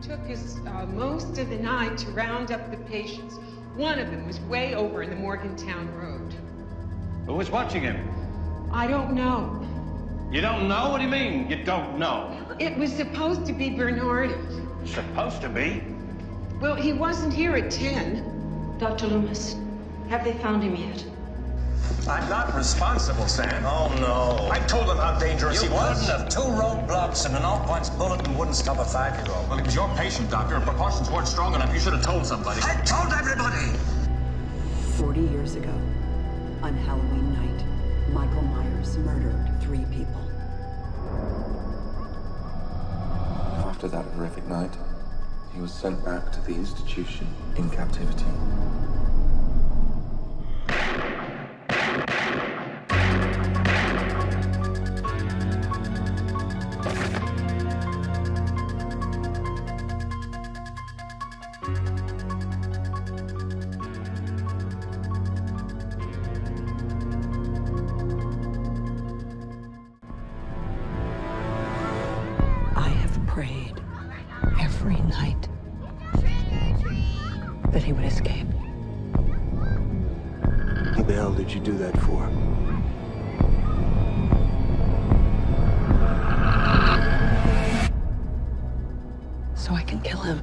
Took us most of the night to round up the patients. One of them was way over in the Morgantown Road. Who was watching him? I don't know. You don't know? What do you mean, you don't know? It was supposed to be Bernardi. Supposed to be? Well, he wasn't here at 10. Dr. Loomis, have they found him yet? I'm not responsible, Sam. Oh, no. I told him how dangerous he was. You wouldn't have 2 roadblocks and an all-points bulletin wouldn't stop a 5-year-old. Well, he was your patient, Doctor, and precautions weren't strong enough. You should have told somebody. I told everybody! 40 years ago, on Halloween night, Michael Myers murdered 3 people. After that horrific night, he was sent back to the institution in captivity. I have prayed every night that he would escape. What the hell did you do that for? So I can kill him.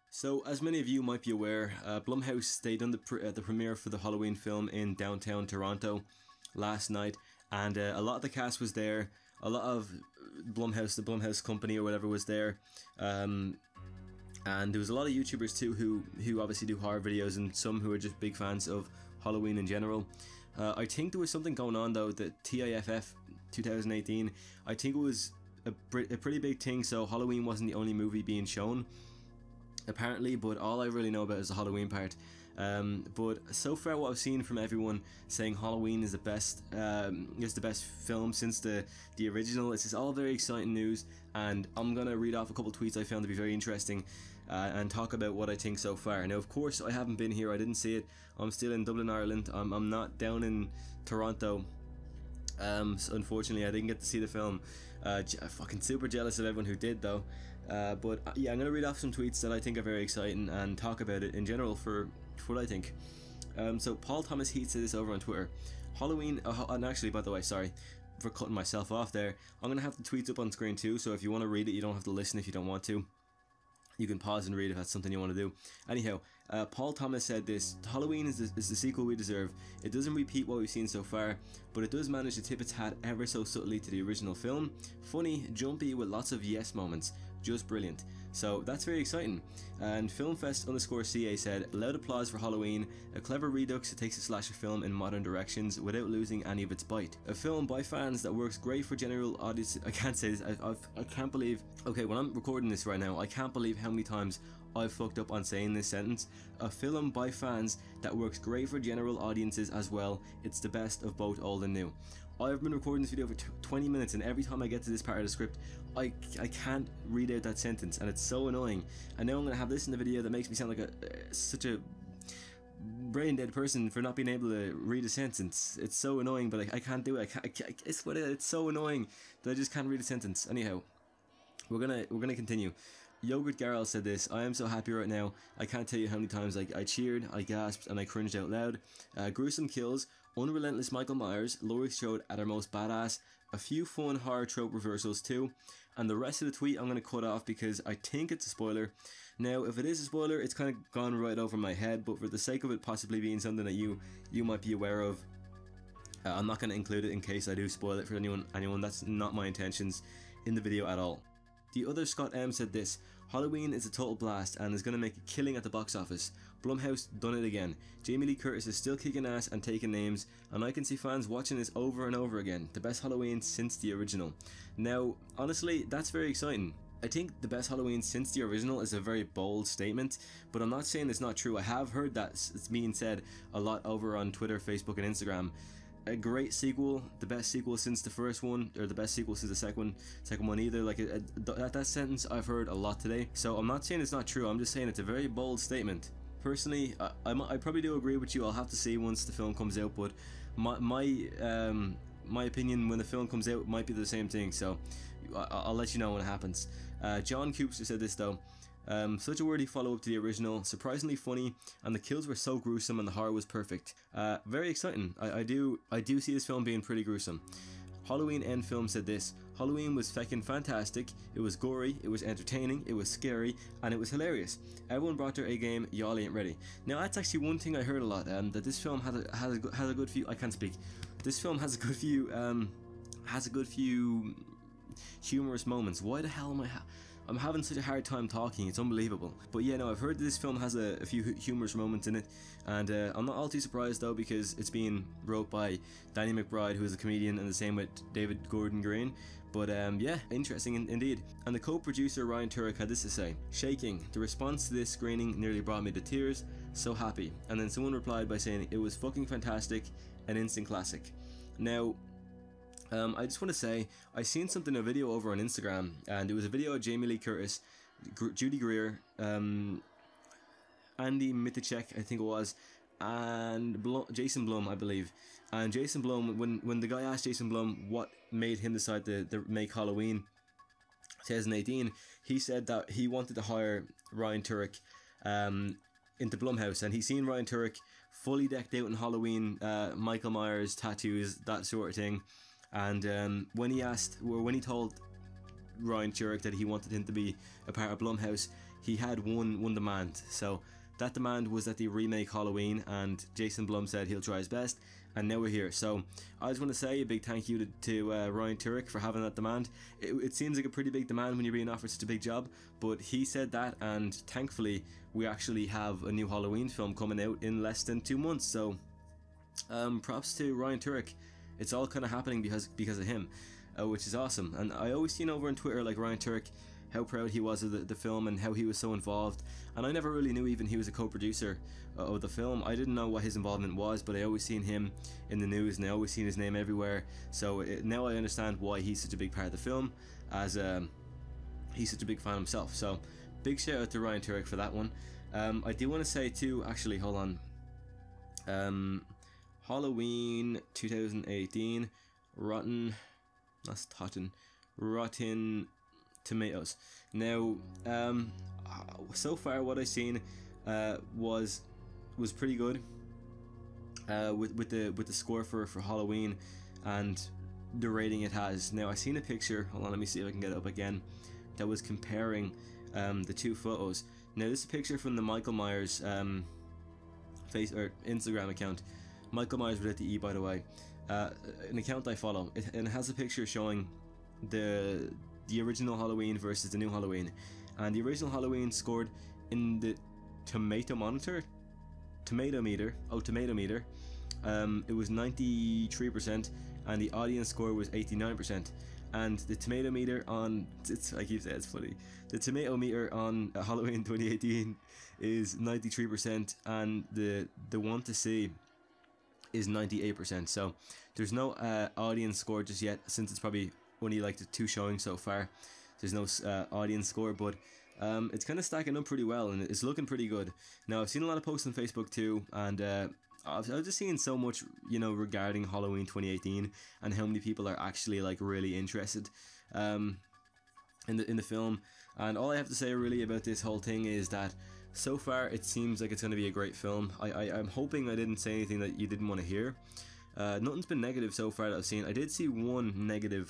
So, as many of you might be aware, Blumhouse stayed on the premiere for the Halloween film in downtown Toronto last night, and a lot of the cast was there. A lot of Blumhouse, the Blumhouse company or whatever, was there, and there was a lot of YouTubers too who obviously do horror videos, and some who are just big fans of Halloween in general. I think there was something going on though, the TIFF 2018. I think it was a pretty big thing. So Halloween wasn't the only movie being shown, apparently, but all I really know about is the Halloween part. But so far, what I've seen from everyone saying Halloween is the best film since the original. This is all very exciting news, and I'm gonna read off a couple tweets I found to be very interesting, and talk about what I think so far. Now, of course, I haven't been here. I didn't see it. I'm still in Dublin, Ireland. I'm not down in Toronto. So unfortunately, I didn't get to see the film. Fucking super jealous of everyone who did, though. But yeah, I'm gonna read off some tweets that I think are very exciting and talk about it in general for what I think. So Paul Thomas Heath said this over on Twitter. Halloween, and actually, by the way, sorry for cutting myself off there. I'm gonna have the tweets up on screen too, so if you want to read it, you don't have to listen if you don't want to. You can pause and read if that's something you want to do. Anyhow, Paul Thomas said this: Halloween is the sequel we deserve. It doesn't repeat what we've seen so far, but it does manage to tip its hat ever so subtly to the original film. Funny, jumpy, with lots of yes moments. Just brilliant. So that's very exciting. And FilmFest_CA said, loud applause for Halloween, a clever redux that takes a slasher film in modern directions without losing any of its bite. A film by fans that works great for general audience. I can't say this, I can't believe, okay, when I'm recording this right now, I can't believe how many times I've fucked up on saying this sentence. A film by fans that works great for general audiences as well. It's the best of both old and new. I've been recording this video for 20 minutes, and every time I get to this part of the script, I can't read out that sentence, and it's so annoying. And now I'm going to have this in the video that makes me sound like such a brain dead person for not being able to read a sentence. It's so annoying, but I can't do it. It's so annoying that I just can't read a sentence. Anyhow, we're gonna continue. Yogurt Garrel said this: I am so happy right now. I can't tell you how many times I cheered, I gasped, and I cringed out loud. Gruesome kills, unrelentless Michael Myers, Laurie Strode at her most badass, a few fun horror trope reversals too, and the rest of the tweet I'm going to cut off because I think it's a spoiler. Now, if it is a spoiler, it's kind of gone right over my head, but for the sake of it possibly being something that you might be aware of, I'm not going to include it in case I do spoil it for anyone. That's not my intentions in the video at all. The other Scott M said this: Halloween is a total blast and is going to make a killing at the box office. Blumhouse done it again. Jamie Lee Curtis is still kicking ass and taking names, and I can see fans watching this over and over again. The best Halloween since the original. Now, honestly, that's very exciting. I think the best Halloween since the original is a very bold statement, but I'm not saying it's not true. I have heard that it's being said a lot over on Twitter, Facebook, and Instagram. A great sequel, the best sequel since the first one, or the best sequel since the second one either. Like that sentence I've heard a lot today. So I'm not saying it's not true. I'm just saying it's a very bold statement. Personally, I probably do agree with you. I'll have to see once the film comes out, but my opinion when the film comes out might be the same thing, so I'll let you know when it happens. John Coopster said this though. Such a worthy follow-up to the original, surprisingly funny, and the kills were so gruesome and the horror was perfect. Very exciting. I do see this film being pretty gruesome. Halloween End Film said this: Halloween was feckin' fantastic, it was gory, it was entertaining, it was scary, and it was hilarious. Everyone brought their A-game, y'all ain't ready. Now that's actually one thing I heard a lot, that this film has a good few, I can't speak, this film has a good few humorous moments. Why the hell am I'm having such a hard time talking, it's unbelievable. But yeah, no, I've heard this film has a few humorous moments in it, and I'm not all too surprised though, because it's being wrote by Danny McBride, who is a comedian, and the same with David Gordon Green. But yeah, interesting indeed. And the co-producer Ryan Turek had this to say: shaking, the response to this screening nearly brought me to tears, so happy. And then someone replied by saying it was fucking fantastic, an instant classic. Now, I just want to say, I seen a video over on Instagram, and it was a video of Jamie Lee Curtis, Judy Greer, Andy Mitichek, I think it was, and Jason Blum, I believe. And Jason Blum, when the guy asked Jason Blum what made him decide to make Halloween 2018, he said that he wanted to hire Ryan Turek into Blumhouse, and he seen Ryan Turek fully decked out in Halloween, Michael Myers, tattoos, that sort of thing. And when he told Ryan Turek that he wanted him to be a part of Blumhouse, he had one demand. So that demand was that they remake Halloween, and Jason Blum said he'll try his best, and now we're here. So I just want to say a big thank you to Ryan Turek for having that demand. It seems like a pretty big demand when you're being offered such a big job, but he said that, and thankfully we actually have a new Halloween film coming out in less than 2 months. So props to Ryan Turek. It's all kind of happening because of him, which is awesome. And I always seen over on Twitter, like, Ryan Turek, how proud he was of the film and how he was so involved. And I never really knew even he was a co-producer of the film. I didn't know what his involvement was, but I always seen him in the news, and I always seen his name everywhere. So now I understand why he's such a big part of the film, as he's such a big fan himself. So big shout out to Ryan Turek for that one. I do want to say too, actually, hold on. Halloween 2018, Rotten Tomatoes. Now, so far what I've seen was pretty good with the score for Halloween and the rating it has. Now I seen a picture. Hold on, let me see if I can get it up again. That was comparing the two photos. Now this is a picture from the Michael Myers Instagram account. Michael Myers without the E, by the way. An account I follow. It has a picture showing the original Halloween versus the new Halloween, and the original Halloween scored in the tomato meter. It was 93%, and the audience score was 89%. And the tomato meter on I keep saying it's funny. The tomato meter on Halloween 2018 is 93%, and the one to see is 98%. So there's no audience score just yet, since it's probably only like the 2 showings so far. There's no audience score, but it's kind of stacking up pretty well, and it's looking pretty good. Now I've seen a lot of posts on Facebook too, and I've just seen so much, regarding Halloween 2018 and how many people are actually like really interested in the film. And all I have to say really about this whole thing is that so far it seems like it's going to be a great film. I'm hoping I didn't say anything that you didn't want to hear. Nothing's been negative so far that I've seen. I did see one negative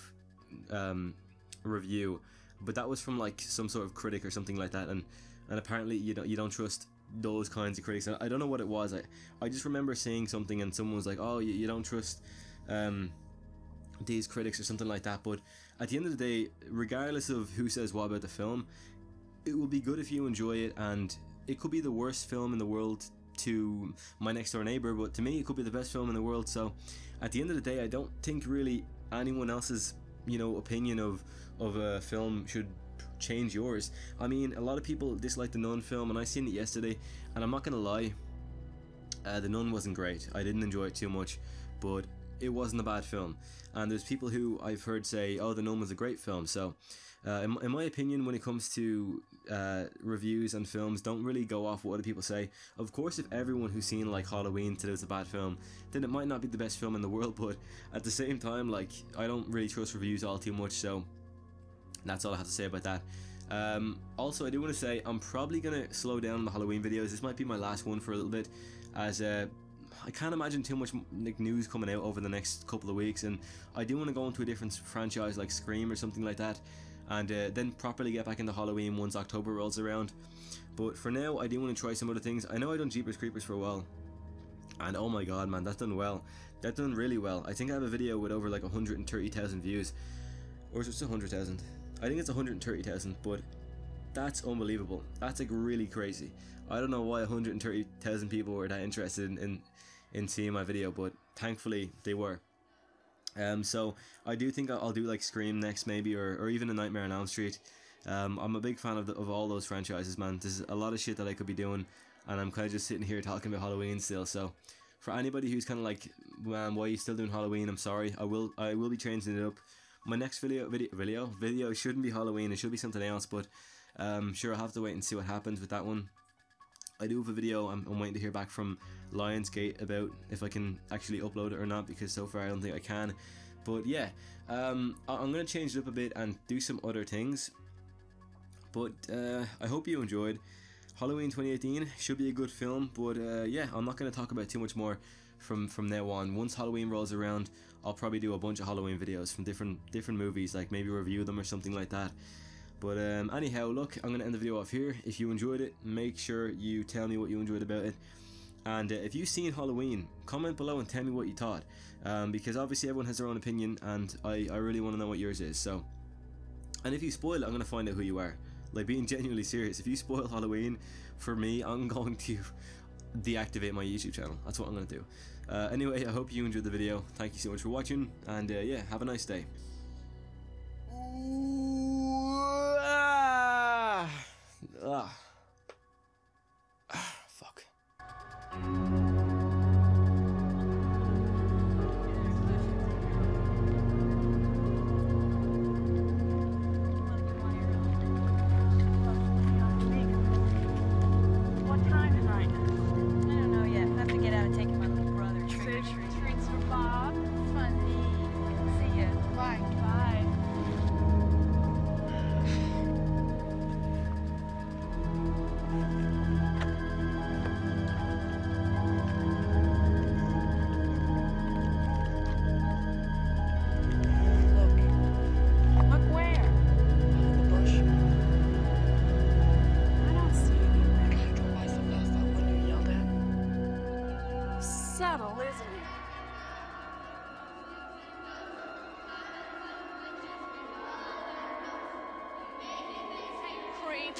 review, but that was from like some sort of critic or something like that, and apparently you don't trust those kinds of critics. I don't know what it was. I just remember seeing something and someone was like, oh, you don't trust these critics or something like that. But at the end of the day, regardless of who says what about the film, it will be good if you enjoy it. And it could be the worst film in the world to my next door neighbor, but to me it could be the best film in the world. So at the end of the day, I don't think really anyone else's opinion of a film should change yours. I mean, a lot of people dislike the Nun film, and I seen it yesterday, and I'm not gonna lie, the Nun wasn't great. I didn't enjoy it too much, but it wasn't a bad film. And there's people who I've heard say, oh, The Nun was a great film. So in my opinion, when it comes to reviews and films, don't really go off what other people say. Of course, if everyone who's seen like Halloween said it was a bad film, then it might not be the best film in the world, but at the same time, like, I don't really trust reviews all too much, so that's all I have to say about that. Also, I do want to say I'm probably going to slow down the Halloween videos. This might be my last one for a little bit, as I can't imagine too much like news coming out over the next couple of weeks, and I do want to go into a different franchise like Scream or something like that, and then properly get back into Halloween once October rolls around. But for now, I do want to try some other things. I know I done Jeepers Creepers for a while, and oh my god, man, that's done well. That done really well. I think I have a video with over like 130,000 views, or is it just 100,000? I think it's 130,000, but that's unbelievable. That's like really crazy. I don't know why 130,000 people were that interested in seeing my video, but thankfully they were. So I do think I'll do like Scream next, maybe, or even A Nightmare on Elm Street. I'm a big fan of all those franchises, man. There's a lot of shit that I could be doing, and I'm kind of just sitting here talking about Halloween still. So for anybody who's kind of like, why are you still doing Halloween? I'm sorry. I will be changing it up. My next video shouldn't be Halloween. It should be something else, but sure, I'll have to wait and see what happens with that one. I do have a video I'm waiting to hear back from Lionsgate about if I can actually upload it or not, because so far I don't think I can. But yeah, I'm going to change it up a bit and do some other things. But I hope you enjoyed. Halloween 2018 should be a good film, but yeah, I'm not going to talk about too much more from now on. Once Halloween rolls around, I'll probably do a bunch of Halloween videos from different movies, like maybe review them or something like that. But anyhow, look, I'm going to end the video off here. If you enjoyed it, make sure you tell me what you enjoyed about it. And if you've seen Halloween, comment below and tell me what you thought. Because obviously everyone has their own opinion, and I really want to know what yours is. So, and if you spoil it, I'm going to find out who you are. Like, being genuinely serious. If you spoil Halloween for me, I'm going to deactivate my YouTube channel. That's what I'm going to do. Anyway, I hope you enjoyed the video. Thank you so much for watching, and yeah, have a nice day. Fuck. What time tonight? I don't know yet. I have to get out and take my little brother trick or treat. Treats for Bob. Funny. See ya. Bye. Bye. Subtle, isn't it? Creep.